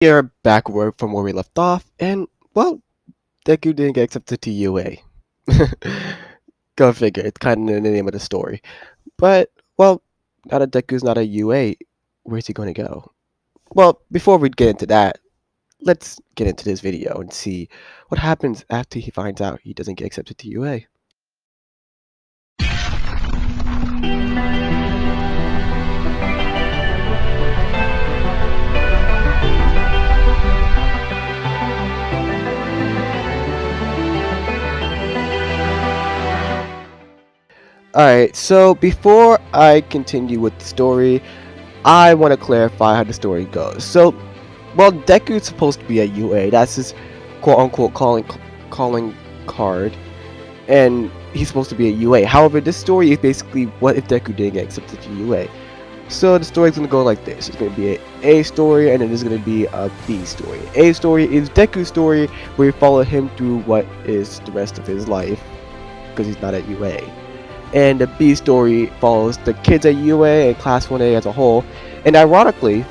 We are backward from where we left off, and, well, Deku didn't get accepted to UA. Go figure, it's kind of in the name of the story. But, well, now that Deku's not a UA, where's he going to go? Well, before we get into that, let's get into this video and see what happens after he finds out he doesn't get accepted to UA. Alright, so before I continue with the story, I want to clarify how the story goes. So, well, Deku's supposed to be a UA. That's his quote-unquote calling card, and he's supposed to be a UA. However, this story is basically what if Deku didn't get accepted to UA. So the story's gonna go like this. It's gonna be an A story, and then there's gonna be a B story. A story is Deku's story, where we follow him through what is the rest of his life, because he's not at UA. And the B story follows the kids at UA and Class 1A as a whole. And ironically,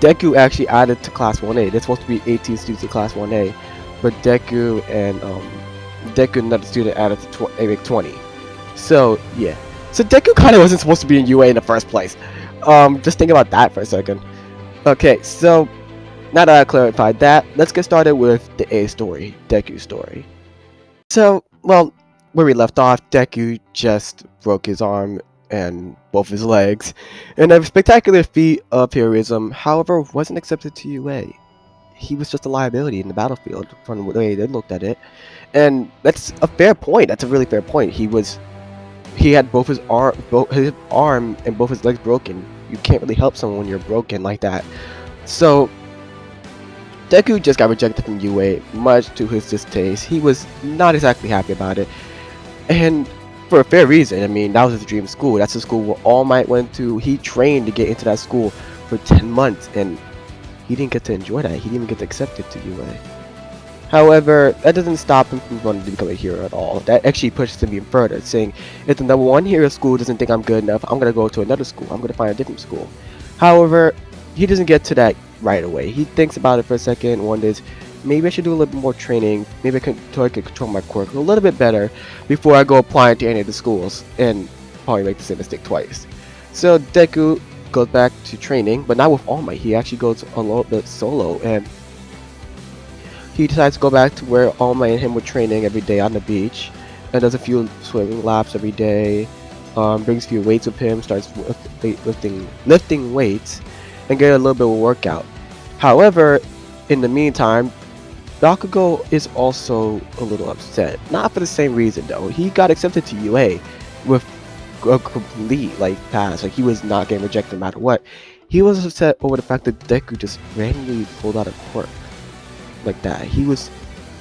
Deku actually added to Class 1A. There's supposed to be 18 students in Class 1A, but Deku and another student added to 20. So yeah. So Deku kind of wasn't supposed to be in UA in the first place. Just think about that for a second. Okay, so now that I clarified that, let's get started with the A story, Deku's story. So, well, where we left off, Deku just broke his arm and both his legs in a spectacular feat of heroism, however, wasn't accepted to UA. He was just a liability in the battlefield from the way they looked at it. And that's a fair point. That's a really fair point. He had both his arm and both his legs broken. You can't really help someone when you're broken like that. So Deku just got rejected from UA, much to his distaste. He was not exactly happy about it. And for a fair reason. I mean, that was his dream school. That's the school where All Might went to. He trained to get into that school for 10 months, and he didn't get to enjoy that. He didn't even get accepted to UA. However, that doesn't stop him from wanting to become a hero at all. That actually pushes him even further, saying, if the number one hero school doesn't think I'm good enough, I'm going to go to another school. I'm going to find a different school. However, he doesn't get to that right away. He thinks about it for a second, wonders, maybe I should do a little bit more training. Maybe I can control my quirk a little bit better before I go applying to any of the schools and probably make the same mistake twice. So Deku goes back to training, but not with All Might. He actually goes a little bit solo, and he decides to go back to where All Might and him were training every day on the beach, and does a few swimming laps every day. Brings a few weights with him, starts lifting weights, and get a little bit of a workout. However, in the meantime, Bakugo is also a little upset. Not for the same reason though. He got accepted to UA with a complete pass. Like, he was not getting rejected no matter what. He was upset over the fact that Deku just randomly pulled out a quirk like that. He was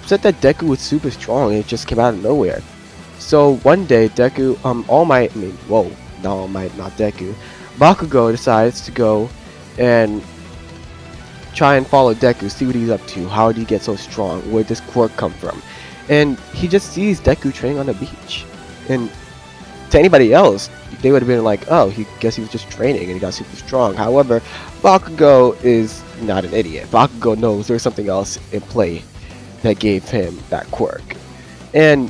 upset that Deku was super strong and it just came out of nowhere. So one day Deku, All Might, not All Might, not Deku, Bakugo decides to go and try and follow Deku, see what he's up to, how did he get so strong, where did this quirk come from. And he just sees Deku training on the beach. And to anybody else, they would have been like, oh, he was just training and he got super strong. However, Bakugo is not an idiot. Bakugo knows there's something else in play that gave him that quirk. And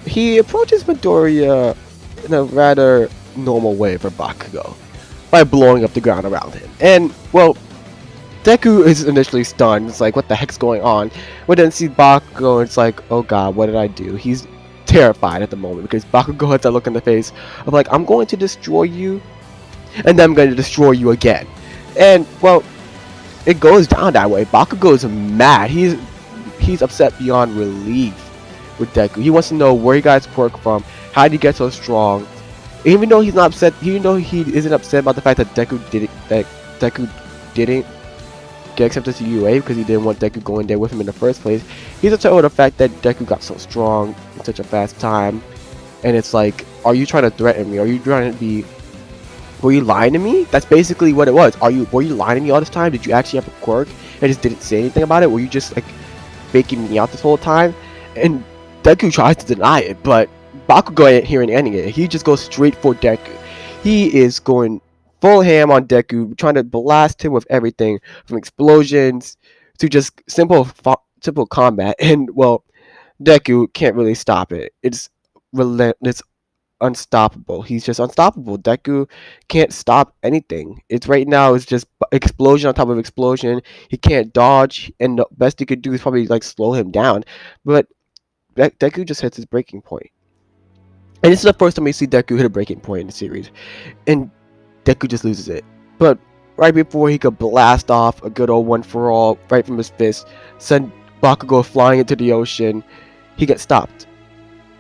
he approaches Midoriya in a rather normal way for Bakugo, by blowing up the ground around him. And, well, Deku is initially stunned. It's like, what the heck's going on? But then see Bakugo and it's like, oh god, what did I do? He's terrified at the moment because Bakugo has that look in the face of like, I'm going to destroy you, and then I'm going to destroy you again. And, well, it goes down that way. Bakugo is mad. He's upset beyond relief with Deku. He wants to know where he got his quirk from, how did he get so strong. Even though he's not upset, even though he isn't upset about the fact that Deku didn't get accepted to UA because he didn't want Deku going there with him in the first place. He's upset with the fact that Deku got so strong in such a fast time, and it's like, are you trying to threaten me? Are you trying to be? Were you lying to me? That's basically what it was. Were you lying to me all this time? Did you actually have a quirk and just didn't say anything about it? Were you just like faking me out this whole time? And Deku tries to deny it, but Bakugo ain't hearing any of it. He just goes straight for Deku. He is going full ham on Deku, trying to blast him with everything from explosions to just simple combat. And well, Deku can't really stop it. It's relentless, unstoppable. He's just unstoppable. Deku can't stop anything. It's right now. It's just explosion on top of explosion. He can't dodge, and the best he could do is probably like slow him down. But Deku just hits his breaking point. And this is the first time we see Deku hit a breaking point in the series, and Deku just loses it. But right before he could blast off a good old one for all right from his fist, send Bakugo flying into the ocean, he gets stopped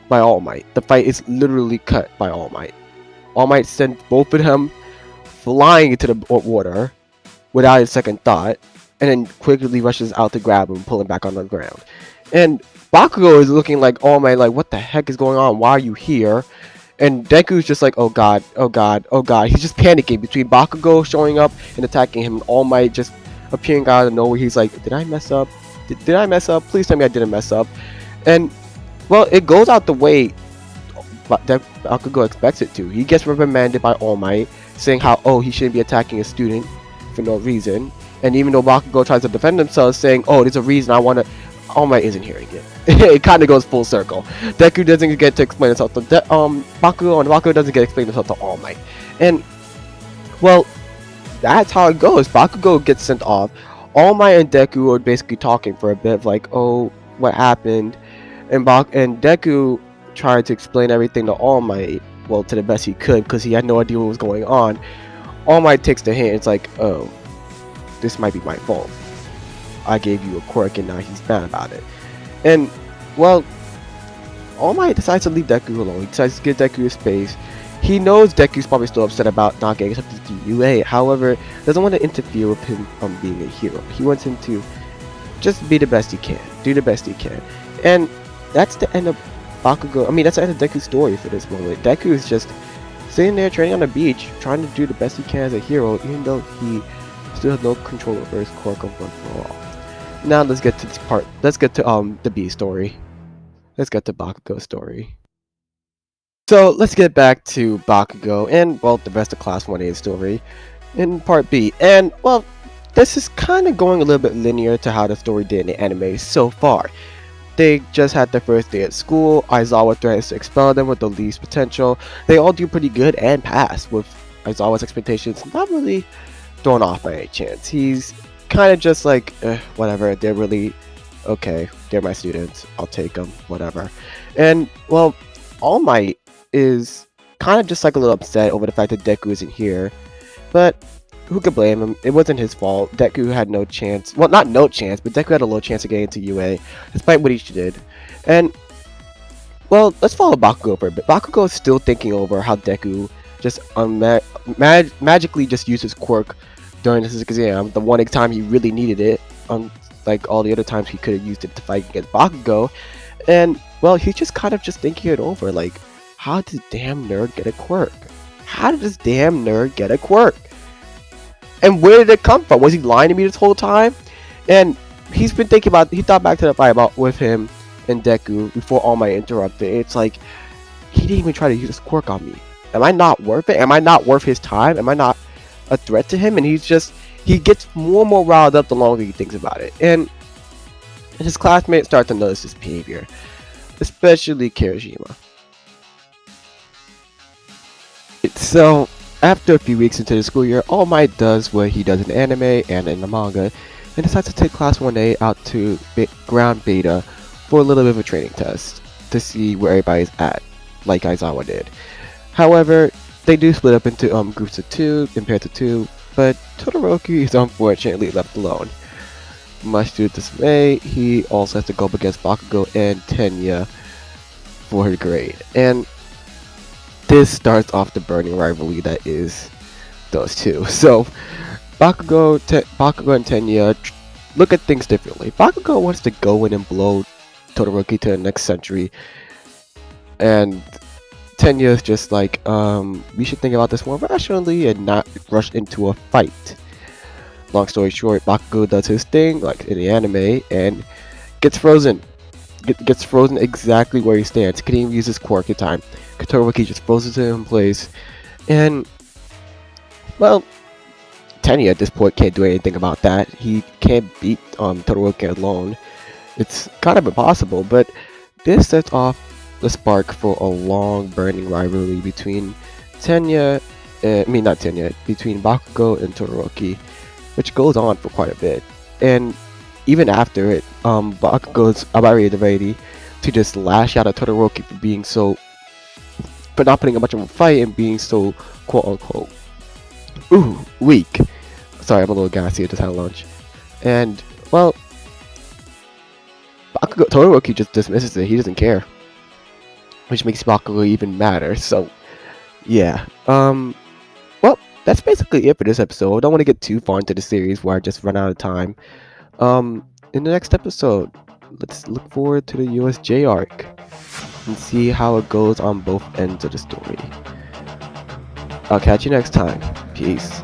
by All Might. The fight is literally cut by All Might. All Might sends both of them flying into the water without a second thought, and then quickly rushes out to grab him, pull him back on the ground. And Bakugo is looking like All Might, like, what the heck is going on? Why are you here? And Deku's just like, oh god, oh god, oh god. He's just panicking between Bakugo showing up and attacking him, and All Might just appearing out of nowhere. He's like, did I mess up? Did I mess up? Please tell me I didn't mess up. And well, it goes out the way Bakugo expects it to. He gets reprimanded by All Might, saying how, oh, he shouldn't be attacking a student for no reason. And even though Bakugo tries to defend himself, saying, oh, there's a reason I want to... All Might isn't hearing it. It kind of goes full circle. Deku doesn't get to explain himself to Bakugo, and Bakugo doesn't get to explain himself to All Might. And, well, that's how it goes. Bakugo gets sent off. All Might and Deku are basically talking for a bit of like, oh, what happened? And Deku tried to explain everything to All Might, well, to the best he could, because he had no idea what was going on. All Might takes the hint. It's like, oh, this might be my fault. I gave you a quirk, and now he's mad about it. And, well, All Might decides to leave Deku alone. He decides to give Deku his space. He knows Deku's probably still upset about not getting accepted to UA. However, doesn't want to interfere with him being a hero. He wants him to just be the best he can. Do the best he can. And that's the end of Bakugo. I mean, that's the end of Deku's story for this moment. Deku is just sitting there training on the beach, trying to do the best he can as a hero, even though he still has no control over his quirk of one for all. Now let's get to this part. Let's get to the B story. Let's get to Bakugo's story. So let's get back to Bakugo and, well, the rest of Class 1A's story in Part B. And, well, this is kind of going a little bit linear to how the story did in the anime so far. They just had their first day at school. Aizawa threatens to expel them with the least potential. They all do pretty good and pass, with Aizawa's expectations not really thrown off by any chance. He's kind of just like, whatever, they're really okay, they're my students, I'll take them, whatever. And, well, All Might is kind of just like a little upset over the fact that Deku isn't here, but who could blame him? It wasn't his fault. Deku had no chance, well, not no chance, but Deku had a low chance of getting into UA, despite what he did. And, well, let's follow Bakugo for a bit. Bakugo is still thinking over how Deku just magically just used his quirk during this exam, the one time he really needed it, like all the other times he could have used it to fight against Bakugo. And, well, he's just kind of just thinking it over, like, how did this damn nerd get a quirk? How did this damn nerd get a quirk? And where did it come from? Was he lying to me this whole time? And he's been thinking about, he thought back to the fight about with him and Deku before All Might interrupted. It's like, he didn't even try to use his quirk on me. Am I not worth it? Am I not worth his time? Am I not a threat to him? And he's just, he gets more and more riled up the longer he thinks about it. And his classmates start to notice his behavior, especially Kirishima. So, after a few weeks into the school year, All Might does what he does in anime and in the manga, and decides to take Class 1A out to Ground Beta for a little bit of a training test to see where everybody's at, like Aizawa did. However, they do split up into groups of 2, compared to 2, but Todoroki is unfortunately left alone. Much to his dismay, he also has to go up against Bakugo and Tenya for her grade. And this starts off the burning rivalry that is those two. So, Bakugo and Tenya look at things differently. Bakugo wants to go in and blow Todoroki to the next century, and Tenya is just like, we should think about this more rationally and not rush into a fight. Long story short, Bakugo does his thing, like in the anime, and gets frozen. Gets frozen exactly where he stands. Can't even use his quirk in time. Todoroki just freezes him in place, and Well, Tenya at this point can't do anything about that. He can't beat Todoroki alone. It's kind of impossible, but this sets off the spark for a long burning rivalry between Tenya, not Tenya, between Bakugo and Todoroki, which goes on for quite a bit. And even after it, Bakugo's about ready to just lash out at Todoroki for not putting up much of a fight and being so quote unquote weak. Sorry, I'm a little gassy. I just had lunch, and well, Todoroki just dismisses it. He doesn't care, which makes Bakugo even madder. So yeah, well, that's basically it for this episode. I don't want to get too far into the series where I just run out of time. In the next episode, let's look forward to the USJ arc and see how it goes on both ends of the story. I'll catch you next time. Peace.